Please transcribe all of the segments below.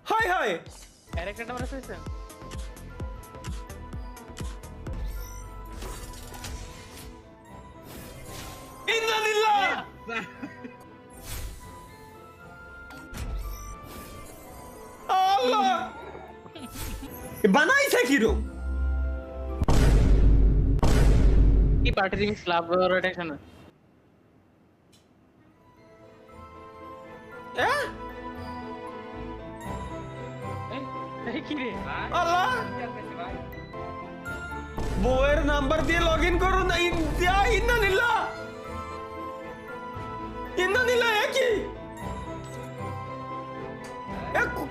High high ক্যারেক্টারটা আমরা পেয়েছেন ইন্নালিল্লাহ আল্লাহ বানাইছে কিরম কি পার্টি রিমিক্স ক্লাব রোটেশন এই কি রে আল্লাহ বউয়ের নাম্বার দিয়ে লগ ইন করুন ইন্নালিল্লাহ ইন্নালিল্লাহ কি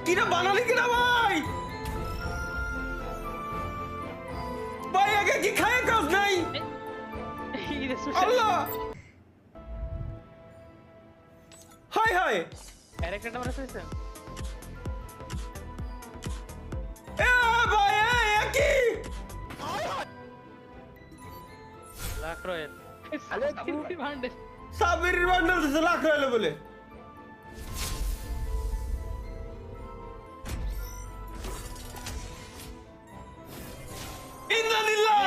কিরা বানালি কিনা ভাই ভাই আগে কি খায় কাজ নাই এই রে আল্লাহ হাই হাই ক্যারেক্টারটা আমরা পেয়েছেন ভাই কি লাখ রয়েল আরে কি ভান্ডে সাবির বান্ডাল দিছে লাখ রইলো বলে ইন্নালিল্লাহ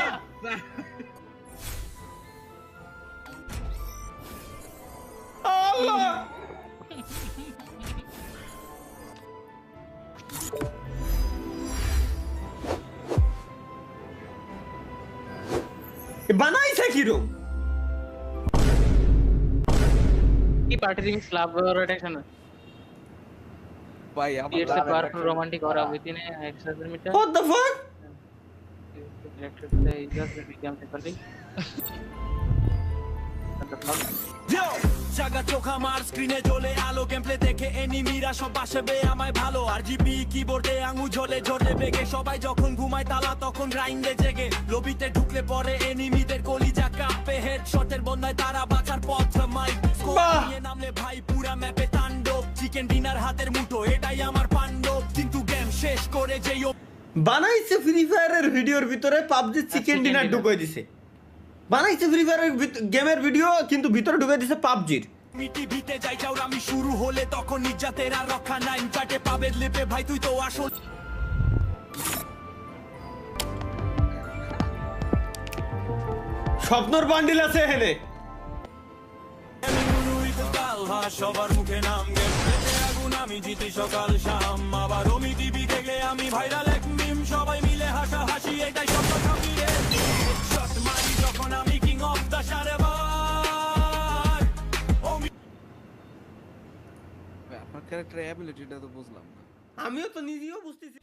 আল্লাহ বানাইছে কিরম কি পার্টি রিমিক্স ক্লাব রোটেশন ভাই It's a powerful romantic aura within a hexameter. What the fuck? Directed by Ilyas Begum Tekali. জাগা চোখ আমার স্ক্রিনে জ্বলে আলো গেমপ্লে দেখে এনিমিরা সব বাসবে আমায় ভালো আরজিবি কিবোর্ডে আঙু ঝোলে ঝোলে বেগে সবাই যখন ঘুমায় তালা তখন গ্রাইন্ডে জেগে লবিতে ঢুকলে পরে এনিমিদের কলিজা কাঁপে হেডশটের বন্যায় তারা বাঁচার পথ মাইক নিয়ে নামলে ভাই পুরা ম্যাপে তাণ্ডব চিকেন ডিনার হাতের মুঠো এটাই আমার পাণ্ডব কিন্তু গেম শেষ করে যেই বানাইছে ফ্রি ফায়ারের ভিডিওর ভিতরে পাবজি চিকেন ডিনার ঢুকাই দিছে বানাইছে ফ্রি ফায়ারের গেমের ভিডিও কিন্তু ভিতরে ঢুকাই দিছে পাবজির মিটি ভিতে যাই চাও আমি শুরু হলে তখন নির্যাতের আর রক্ষা নাই চাটে পাবে লেপে ভাই তুই তো আসল স্বপ্নর বান্ডিল আছে এখানে সবার মুখে নাম গেছে আগুন আমি জিতি সকাল শাম আবার অমি টিভি দেখলে আমি ভাইরাল এক মিম সবাই মিলে হাসা হাসি এটাই সব খামিয়ে শট মারি যখন আমি কিং অফ দা সারেবার আপনার ক্যারেক্টার অ্যাবিলিটিটা তো বুঝলাম না। আমিও তো নিজেও বুঝতেছি